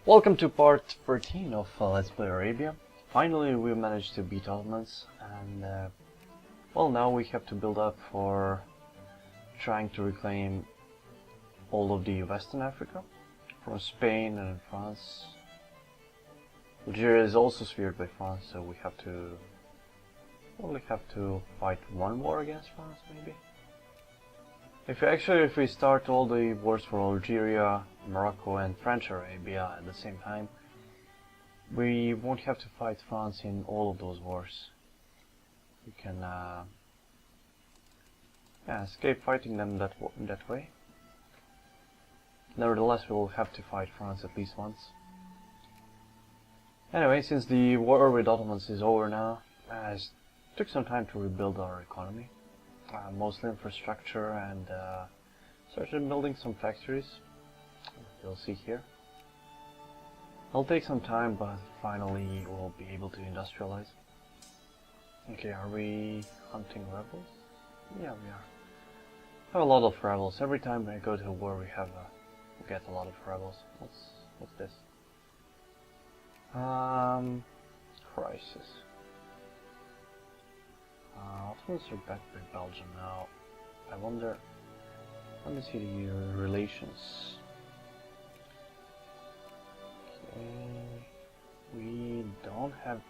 Welcome to part 13 of Let's Play Arabia. Finally we managed to beat Ottomans and well, now we have to build up for trying to reclaim all of the Western Africa from Spain and France. Algeria is also sphered by France, so we have to only have to fight one war against France maybe. If we start all the wars for Algeria, Morocco and French Arabia at the same time, we won't have to fight France in all of those wars. We can escape fighting them that way. Nevertheless, we will have to fight France at least once. Anyway, since the war with Ottomans is over now, it took some time to rebuild our economy. Mostly infrastructure, and started building some factories. You'll see here. It'll take some time, but finally we'll be able to industrialize. Okay, are we hunting rebels? Yeah, we are. Have a lot of rebels. Every time I go to a war, we get a lot of rebels. What's this? Crisis. Ottomans are backed by Belgium now. I wonder. Let me see the relations. Okay, we don't have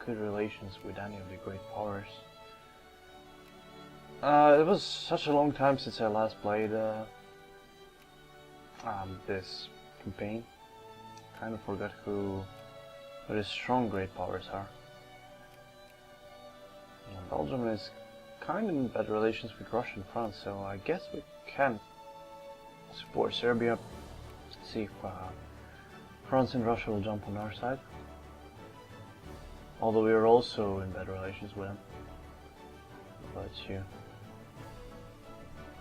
good relations with any of the great powers. It was such a long time since I last played this campaign. Kind of forgot who the strong great powers are. Belgium is kind of in bad relations with Russia and France, so I guess we can support Serbia, see if France and Russia will jump on our side. Although we are also in bad relations with them. But you...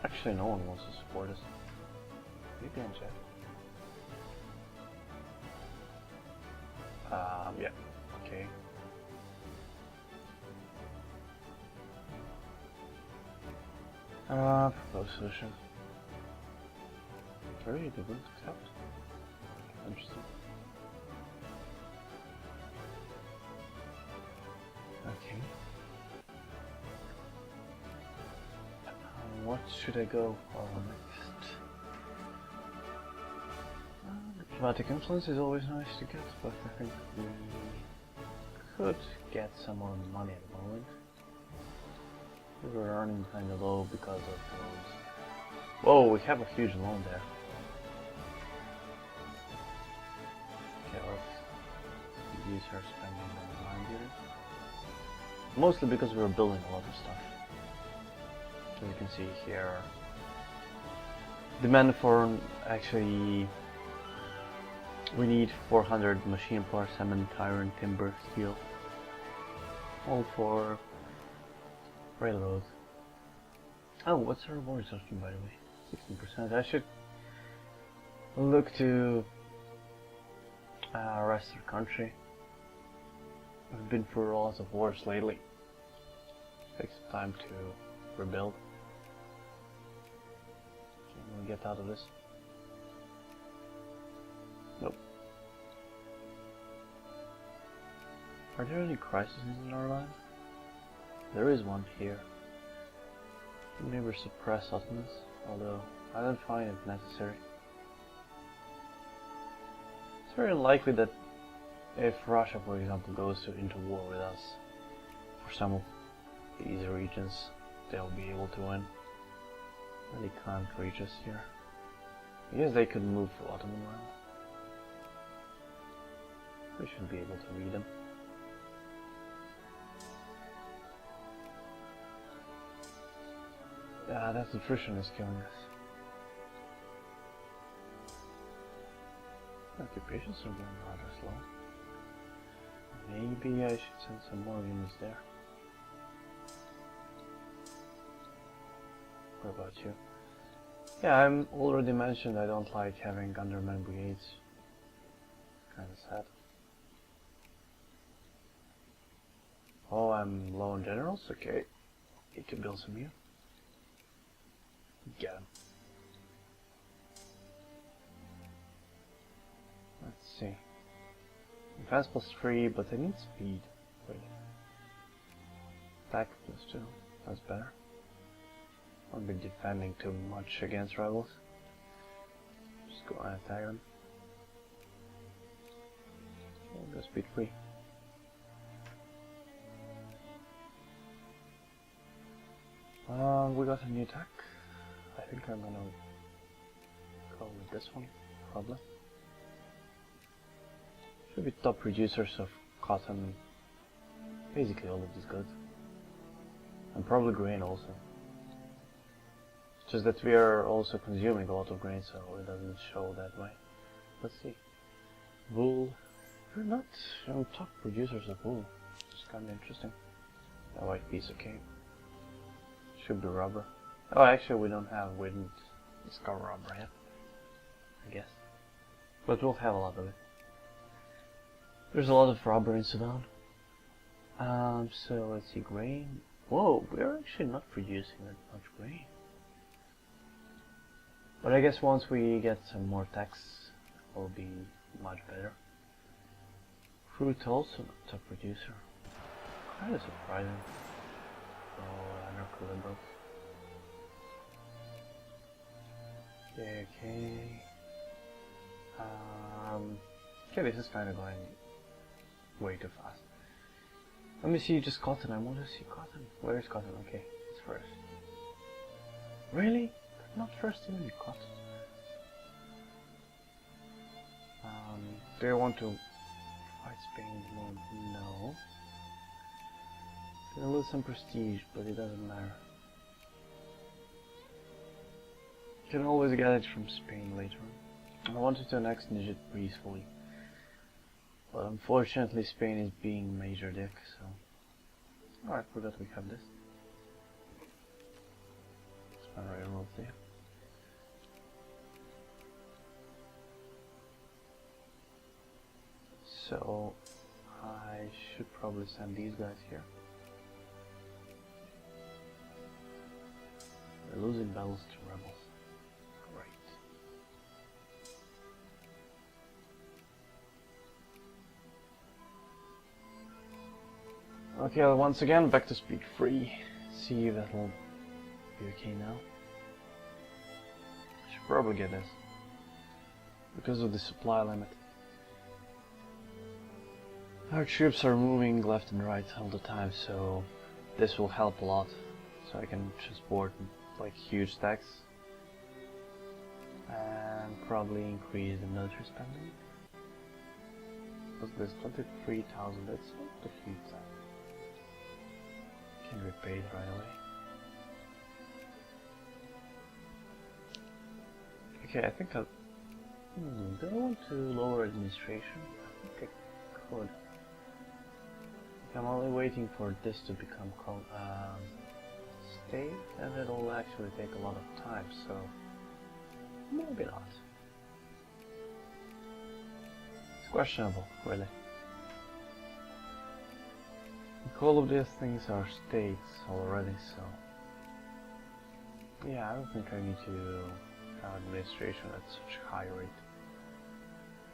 Actually, no one wants to support us. Maybe I'm check. Yeah, okay. Proposed solution. Really, they wouldn't accept? Interesting. Okay. What should I go for next? Diplomatic influence is always nice to get, but I think we could get some more money at the moment. We were earning kind of low because of those. Whoa, we have a huge loan there. Okay, let's use our spending on land here. Mostly because we were building a lot of stuff. As you can see here, demand for actually we need 400 machine parts, cement, iron, timber, steel, all for railroad. Oh, what's our war resumption, by the way? 16%. I should look to rest of the country. I've been through a lot of wars lately. Takes some time to rebuild. Can we get out of this? Nope. Are there any crises in our land? There is one here. We never suppress Ottomans, although I don't find it necessary. It's very unlikely that if Russia, for example, goes into war with us for some of these regions, they'll be able to win. And they can't reach us here. I guess they could move to Ottoman land. We should be able to read them. Yeah, that attrition is killing us. Occupations are going rather slow. Maybe I should send some more units there. What about you? Yeah, I'm already mentioned I don't like having underman brigades. Kinda sad. Oh, I'm low on generals? Okay. Need to build some here. Get him. see. Defense +3, but I need speed. Wait. Attack +2. That's better. I've been defending too much against rebels. Just go and attack them. Go speed 3. We got a new attack. I think I'm gonna go with this one, probably. Should be top producers of cotton, basically all of these goods. And probably grain also. It's just that we are also consuming a lot of grain, so it doesn't show that way. Let's see. Wool. We're not top producers of wool. It's kind of interesting. A white piece, okay. Should be rubber. Oh, actually we didn't discover rubber yet, I guess. But we'll have a lot of it. There's a lot of rubber in Sudan. So let's see, grain. Whoa, we're actually not producing that much grain. But I guess once we get some more tax, it will be much better. Fruit also not top producer. Kinda surprising. Oh, anarcho-liberals. Okay. Okay, this is kind of going way too fast. Let me see just cotton. I want to see cotton. Where is cotton? Okay, it's first. Really? Not first in cotton. Do I want to fight Spain more? No. Gonna lose some prestige, but it doesn't matter. Can always get it from Spain later on. I wanted to annex Niger peacefully, but unfortunately Spain is being major dick, so... Oh, I forgot we have this. It's my railroad there. So, I should probably send these guys here. We're losing battles to rebels. Okay, once again, back to speed 3. See if that'll be okay now. I should probably get this. Because of the supply limit. Our troops are moving left and right all the time, so this will help a lot. So I can transport like huge stacks. And probably increase the military spending. Because there's 23,000, that's not a huge time. Can be paid right away. Okay, I think I'll... do I want to lower administration? I think I could. I'm only waiting for this to become state, and it'll actually take a lot of time, so... maybe not. It's questionable, really. All of these things are states already, so... yeah, I don't think I need to have administration at such a high rate.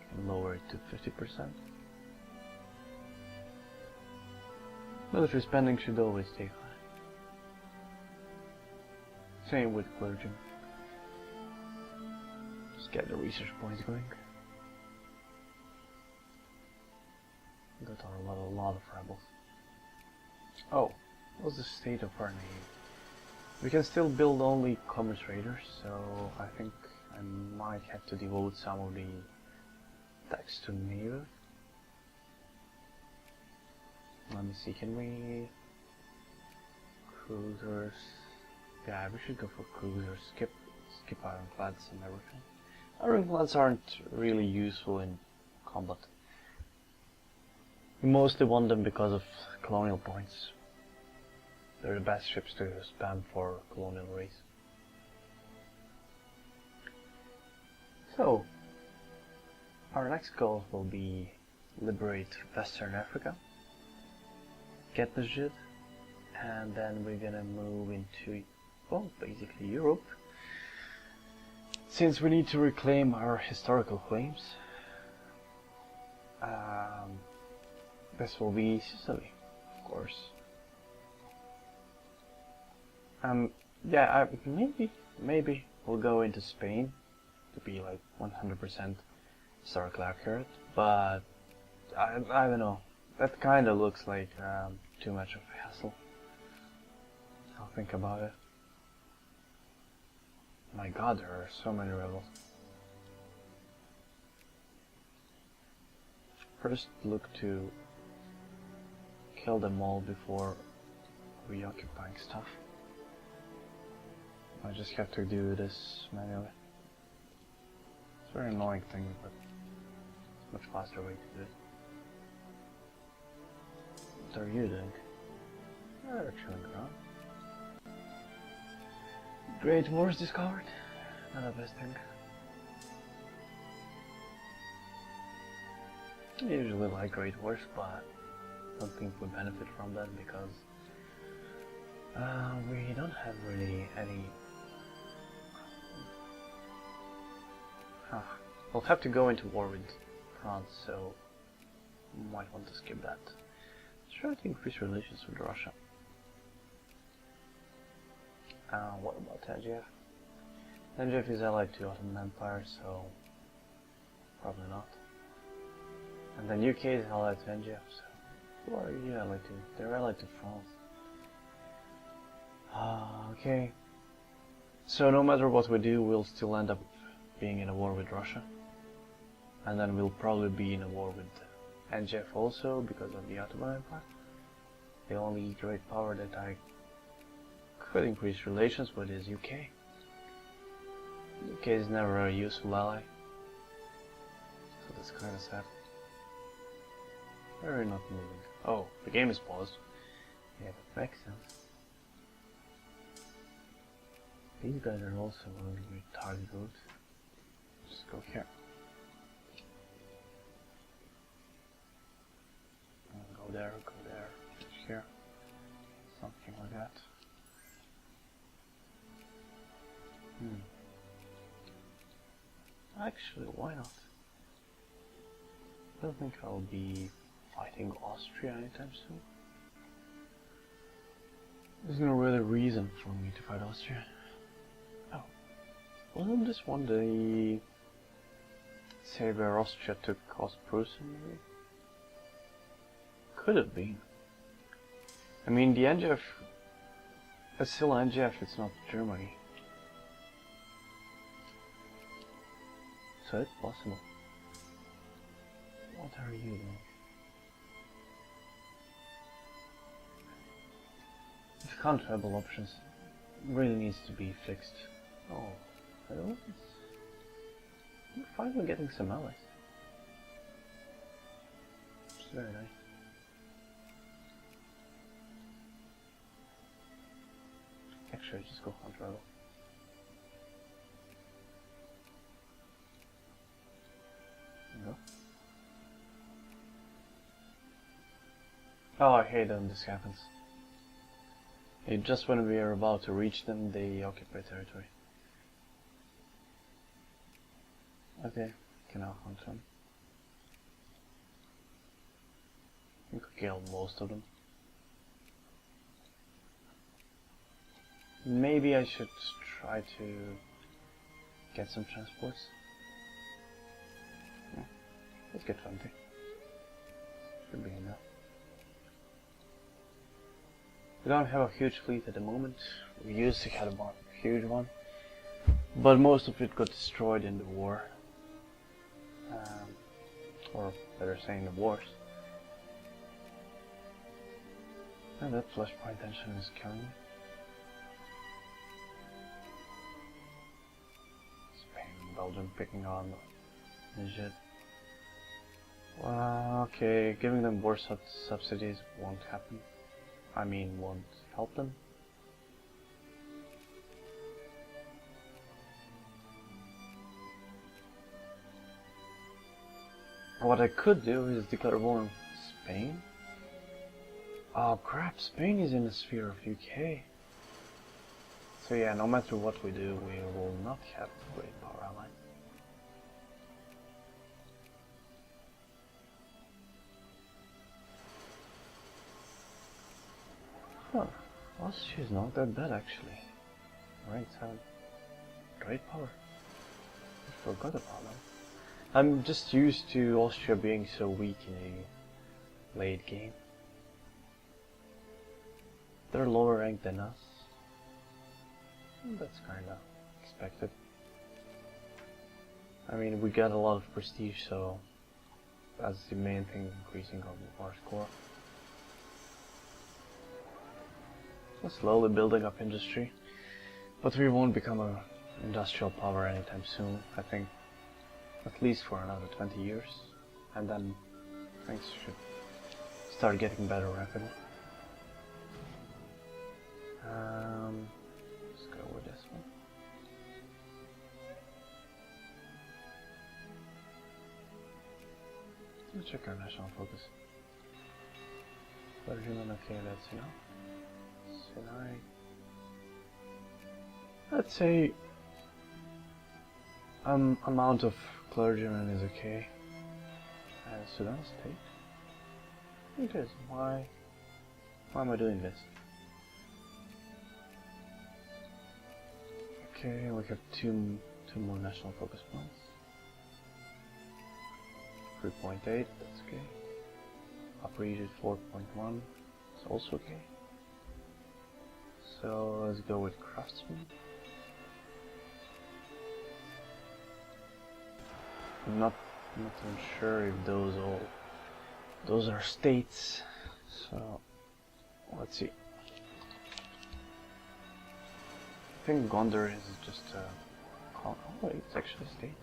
I can lower it to 50%. Military spending should always stay high. Same with clergy. Just get the research points going. Got a lot of rebels. Oh, what's the state of our navy? We can still build only commerce raiders, so I think I might have to devote some of the tax to navy. Let me see, can we... cruisers... yeah, we should go for cruisers, skip ironclads and everything. Ironclads aren't really useful in combat. We mostly want them because of colonial points. They're the best ships to spam for colonial raids. So, our next goal will be liberate Western Africa, get Najd, and then we're gonna move into, well, basically Europe, since we need to reclaim our historical claims. Um, this will be Sicily, of course. Yeah, maybe we'll go into Spain to be like 100% historically accurate, but I don't know. That kind of looks like too much of a hassle. I'll think about it. My God, there are so many rebels. First, look to kill them all before reoccupying stuff. I just have to do this manually. It's a very annoying thing, but it's a much faster way to do it. What are you doing? They're chilling around. Great wars discovered. Not the best thing. I usually like great wars, but I don't think we benefit from them because we don't have really any. We'll have to go into war with France, so might want to skip that. Let's try to increase relations with Russia. What about Tangier? Tangier is allied to Ottoman Empire, so probably not. And then UK is allied to Tangier, so who are you allied to? They're allied to France. Okay. So no matter what we do, we'll still end up being in a war with Russia. And then we'll probably be in a war with NGF also because of the Ottoman Empire. The only great power that I could increase relations with is UK. UK is never a useful ally. So that's kind of sad. We're not moving. Oh, the game is paused. Yeah, that makes sense. These guys are also going to be target routes. Just go here. Go there, here. Something like that. Actually, why not? I don't think I'll be fighting Austria anytime soon. There's no really reason for me to fight Austria. Oh, wasn't this one the say where Austria took Ostpreußen maybe? Could have been. I mean, the NGF, it's still NGF, it's not Germany. So it's possible. What are you doing? The counter-rebel options really needs to be fixed. Oh, hello? We're finally getting some allies. It's very nice. Actually, just go counter-rebel. No. Oh, I hate when this happens. Just when we are about to reach them, they occupy territory. Okay, can now hunt them. We could kill most of them. Maybe I should try to get some transports. Yeah, let's get 20. Should be enough. We don't have a huge fleet at the moment. We used to have a huge one, but most of it got destroyed in the war. Or better saying, the wars. And that flashpoint tension is killing me. Spain and Belgium picking on Niger. Okay, giving them war subsidies won't happen. I mean, won't help them. What I could do is declare war on Spain. Oh crap, Spain is in the sphere of UK. So yeah, no matter what we do, we will not have a great power ally. Huh. Austria is not that bad actually. Right, have great power. I forgot about them. I'm just used to Austria being so weak in a late game. They're lower ranked than us. That's kinda expected. I mean, we got a lot of prestige, so that's the main thing, increasing our score. So slowly building up industry, but we won't become an industrial power anytime soon. I think at least for another 20 years, and then things should start getting better rapidly. Let's go with this one. Let's check our national focus. Clergyman, okay, that's enough. Sinai. Let's say amount of clergymen is okay. Sudan state. It is. Why am I doing this? Okay, we have two more national focus points. 3.8, that's okay. Upper Egypt 4.1, it's also okay. So let's go with craftsmen. I'm not even sure if those are states. So let's see. I think Gondar is just a oh wait, it's actually a state.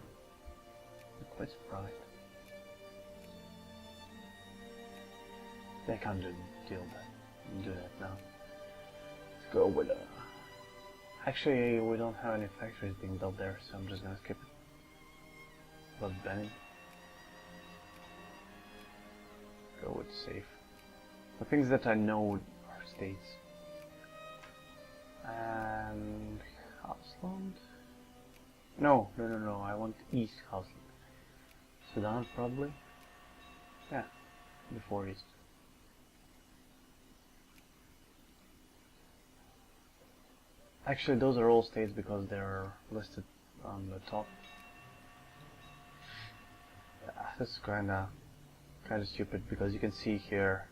I'm quite surprised. They can't do that now. Let's go with actually we don't have any factories being built there, so I'm just gonna skip it. But Benin. Go with safe. The things that I know are states. And Houseland? No, I want East Houseland. Sudan probably? Yeah, before East. Actually, those are all states because they're listed on the top. Yeah, this is kinda stupid because you can see here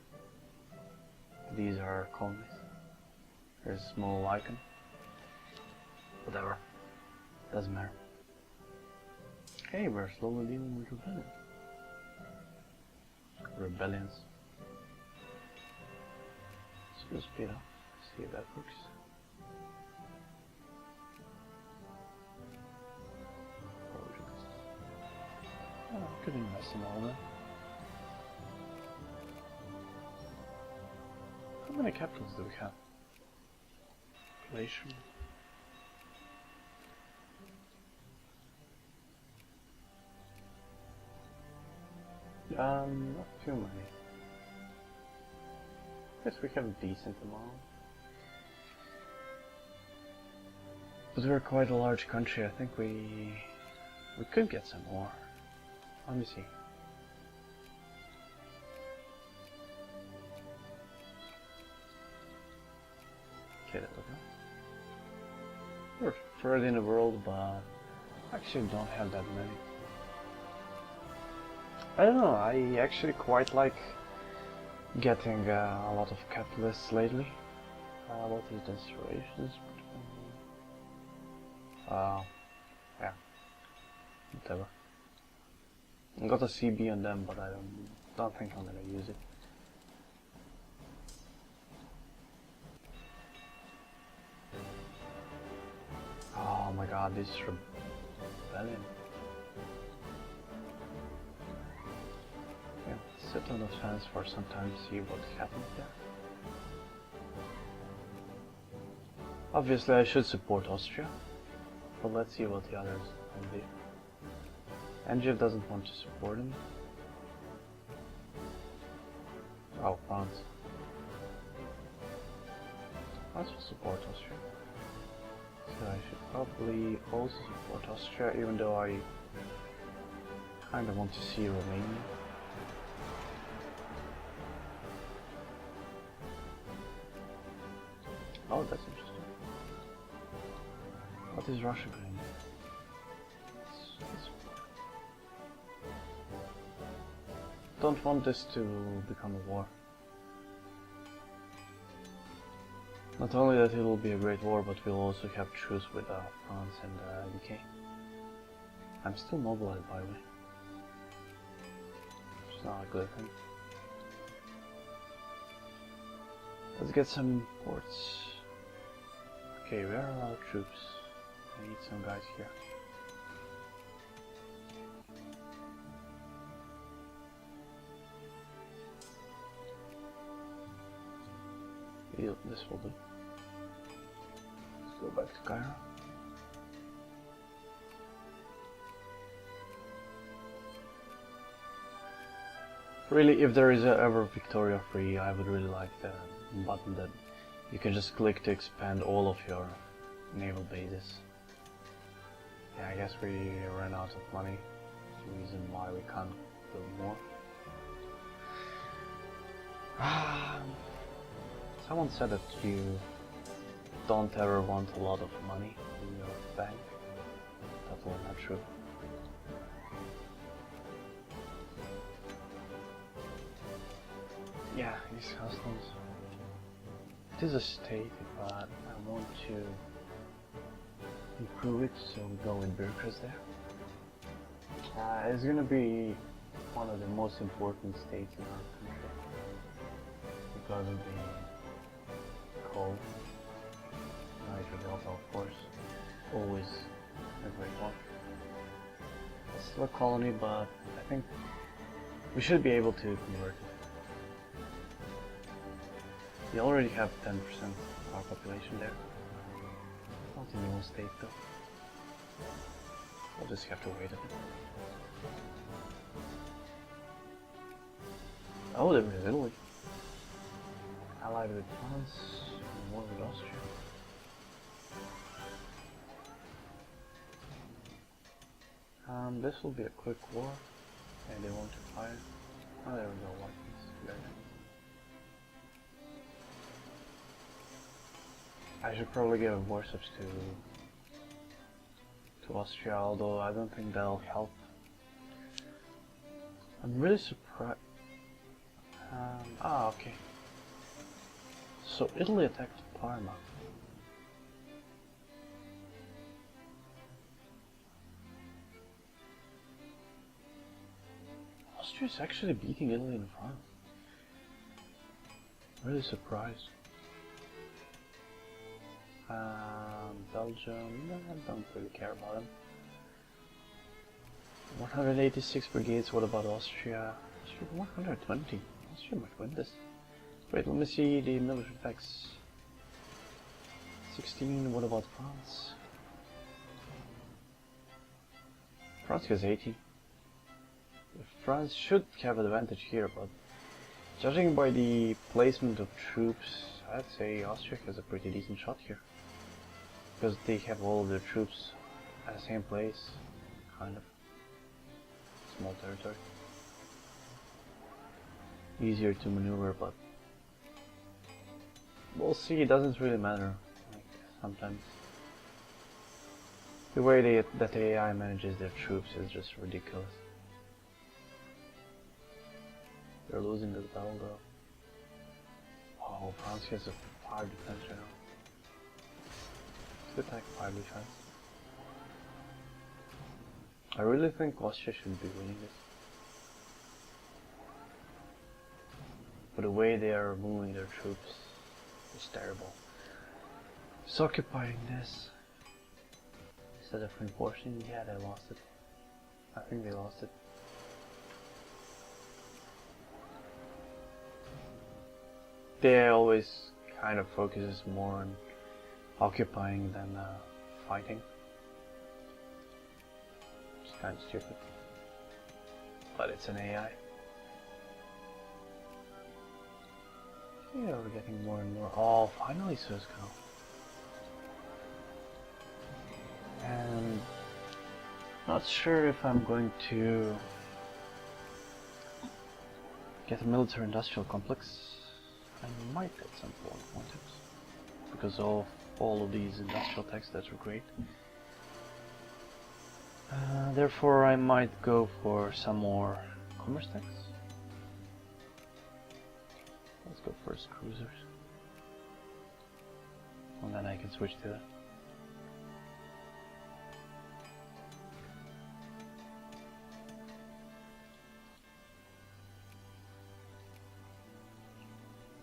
these are colonies. There's a small icon. Whatever. Doesn't matter. Hey, we're slowly dealing with rebellions. Let's go speed up. See if that works. Oh, I could invest in all that. How many capitals do we have? Population. Not too many. Guess we have a decent amount. But we're quite a large country. I think we could get some more. Let me see. Okay, there we go. We're third in the world, but actually don't have that many. I don't know, I actually quite like getting a lot of capitalists lately. What is Industrialization? Yeah, whatever. I got a CB on them, but I don't think I'm gonna use it. Oh my god, this rebellion. Yeah, sit on the fence for some time to see what happens there. Obviously I should support Austria, but let's see what the others will do. NGF doesn't want to support him. Oh, France. France will support Austria. So I should probably also support Austria, even though I kinda want to see Romania. Oh, that's interesting. What is Russia going to do? Don't want this to become a war. Not only that it will be a great war, but we'll also have truce with France and UK. I'm still mobilized, by the way. It's not a good thing. Let's get some ports. Okay, where are our troops? I need some guys here. This will do. Let's go back to Cairo. Really, if there is ever Victoria free, I would really like the button that you can just click to expand all of your naval bases. Yeah, I guess we ran out of money. That's the reason why we can't build more. Someone said that you don't ever want a lot of money in your bank. That's all not true. Yeah, these customs. It is a state, but I want to improve it, so we go with bureaucrats there. It's gonna be one of the most important states in our country because of the coal. Niger Delta, of course, always a great one. It's still a colony, but I think we should be able to convert it. We already have 10% of our population there. Not in one state though. We'll just have to wait a bit. Oh, there is Italy. Allied with France, and war with Austria. This will be a quick war. And they want to fire. Oh, there we go, Vikings. Very nice. I should probably give warships to Austria, although I don't think that'll help. I'm really surprised. Okay. So Italy attacked Parma. Austria's actually beating Italy in France. Really surprised. Belgium, I don't really care about them. 186 brigades, what about Austria? Austria 120. Austria might win this. Wait, let me see the military effects. 16, what about France? France has 80. France should have an advantage here, but judging by the placement of troops, I'd say Austria has a pretty decent shot here. Because they have all of their troops at the same place, kind of. Small territory. Easier to maneuver, but we'll see, it doesn't really matter. Like, sometimes. The way that the AI manages their troops is just ridiculous. They're losing this battle though. Oh, France has a 5 defense right now. Let's attack 5 defense. I really think Austria should be winning this. But the way they are moving their troops is terrible. Just occupying this instead of reinforcing, yeah, they lost it. I think they lost it. They always kind of focuses more on occupying than fighting. It's kind of stupid. But it's an AI. Yeah, we're getting more and more. Oh, finally Suez Canal. And not sure if I'm going to get a military-industrial complex. I might at some point want it. because of all of these industrial techs that are great. Therefore I might go for some more commerce techs. Let's go first cruisers. And then I can switch to that.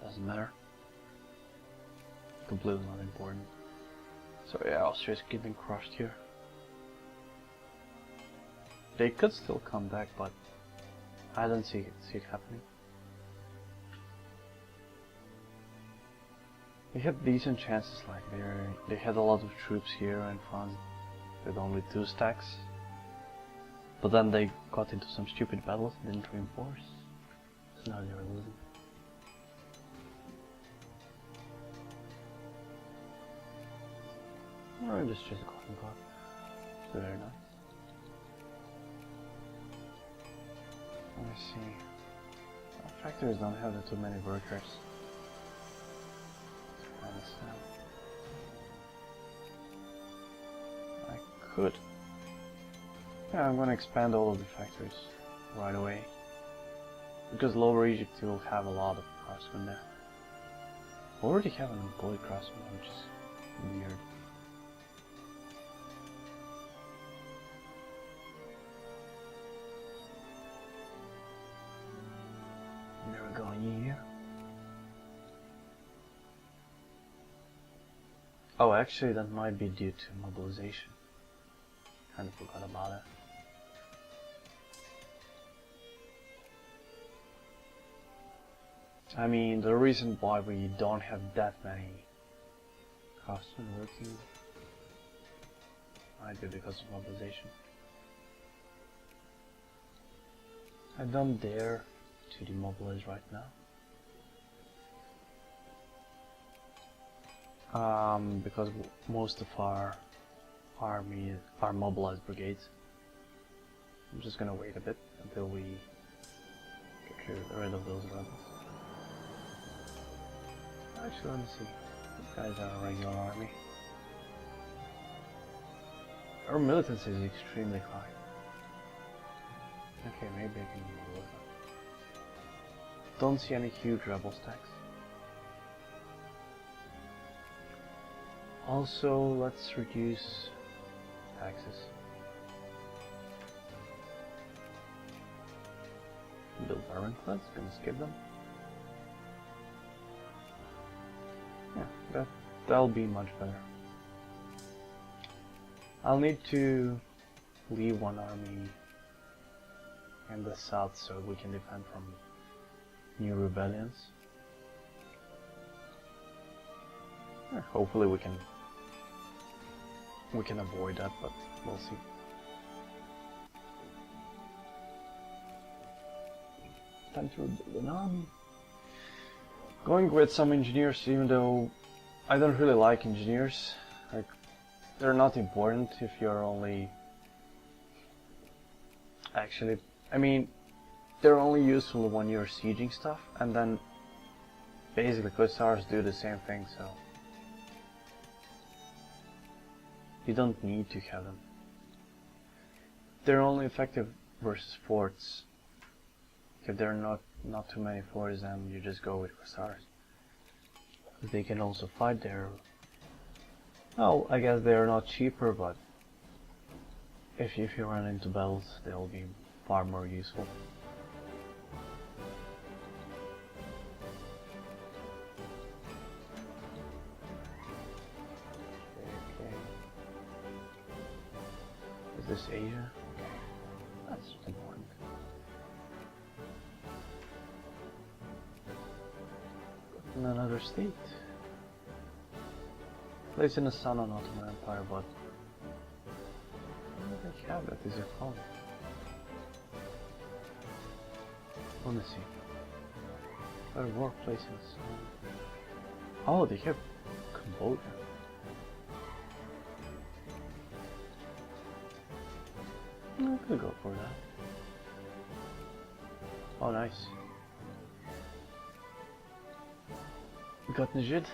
Doesn't matter. Completely not important. So yeah, Austria's getting crushed here. They could still come back, but I don't see it happening. They had decent chances, like they had a lot of troops here in France with only 2 stacks. But then they got into some stupid battles and didn't reinforce. So now they're losing. Or just a cotton crop. So very nice. Let me see. Factories don't have too many workers. I could. Yeah, I'm gonna expand all of the factories right away. Because Lower Egypt will have a lot of craftsmen there. I already have an employed craftsman, which is weird. There we go, here. Oh, actually that might be due to mobilization. Kinda forgot about it. I mean, the reason why we don't have that many craftsmen working might be because of mobilization. I don't dare to demobilize right now. Because most of our army are mobilized brigades. I'm just gonna wait a bit until we get rid of those rebels. Actually, let me see. These guys are a regular army. Our militancy is extremely high. Okay, maybe I can move it. Don't see any huge rebel stacks. Also, let's reduce taxes. Build ironclads, gonna skip them. Yeah, that'll be much better. I'll need to leave one army in the south so we can defend from new rebellions. Yeah, hopefully we can avoid that, but we'll see. Time to rebuild an army. Going with some engineers, even though I don't really like engineers. Like, they're not important if you're only... Actually, I mean, they're only useful when you're sieging stuff, and then basically Hussars do the same thing, so you don't need to have them. They're only effective versus forts. If there are not too many forts, then you just go with Hussars. They can also fight there. Well, I guess they're not cheaper, but if you run into battles, they'll be far more useful. Okay. Is this Asia? Okay. That's important. In another state. Placed in the Sun on Ottoman Empire, but what do they have that is a colony? Let me see. Better workplace in the Sun. Oh, they have Cambodia. I could go for that. Oh, nice. We got Najid.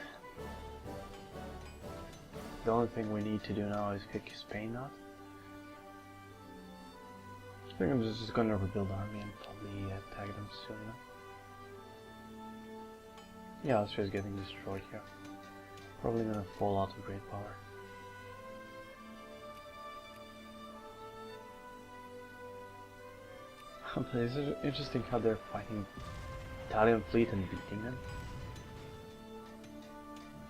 The only thing we need to do now is kick Spain out. I think I'm just gonna rebuild army and probably attack them soon enough. Yeah, Austria's getting destroyed here. Probably gonna fall out of great power. But it's interesting how they're fighting Italian fleet and beating them,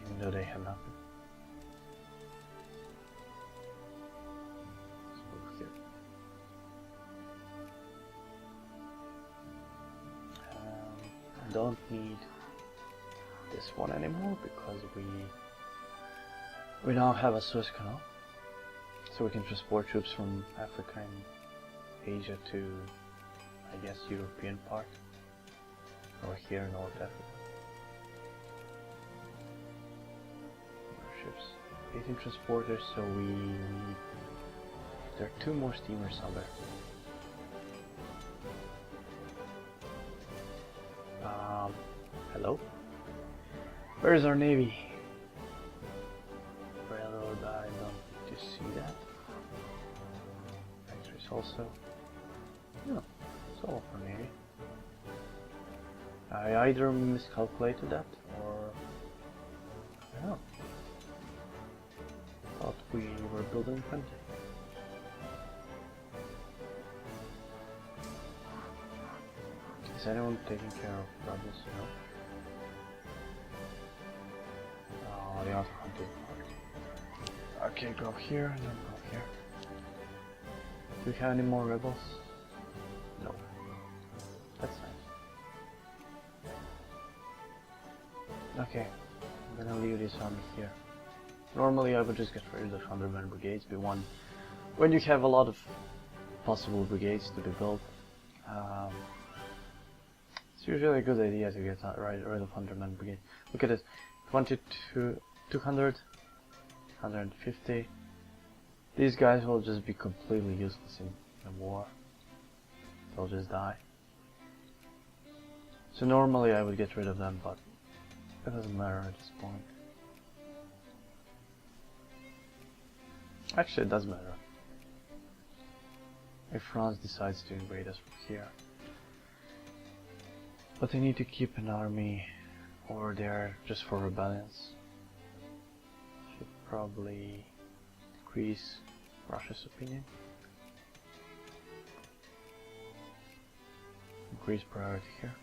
even though they have nothing. Let's move here. I don't need this one anymore because we now have a Suez Canal, so we can transport troops from Africa and Asia to, I guess, European part, or here in North Africa. More ships, 18 transporters, so there are 2 more steamers out there. Hello? Where is our navy? Railroad, I don't need to see that. Factories also. No, it's all for navy. I either miscalculated that, or I don't know. Thought we were building plenty. Is anyone taking care of problems? No. Oh, the other hunting part. Okay, go here and then go here. Do we have any more rebels? No. That's nice. Okay, I'm gonna leave this army here. Normally I would just get rid of the 100-man brigades, but when you have a lot of possible brigades to be built, it's usually a good idea to get rid of 100-man brigade. Look at this, 22, 200, 150. These guys will just be completely useless in the war. They'll just die. So normally I would get rid of them, but it doesn't matter at this point. Actually, it does matter. If France decides to invade us from here. But they need to keep an army over there just for rebellions. Should probably decrease Russia's opinion. Increase priority here.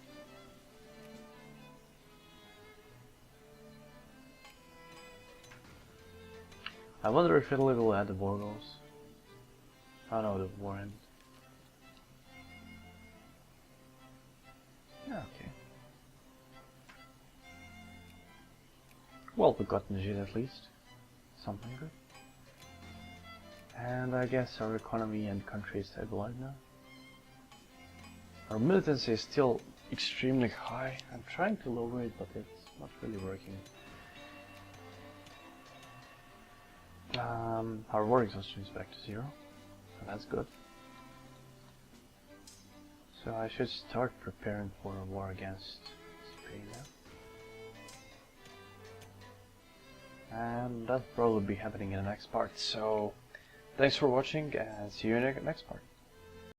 I wonder if Italy will add the war goals. Oh no, the war ended. Yeah, okay. Well, we got Niger at least. Something good. And I guess our economy and country is stabilized now. Our militancy is still extremely high. I'm trying to lower it, but it's not really working. Our war exhaustion is back to 0, so that's good. So I should start preparing for a war against Spain now. And that'll probably be happening in the next part, so thanks for watching and see you in the next part.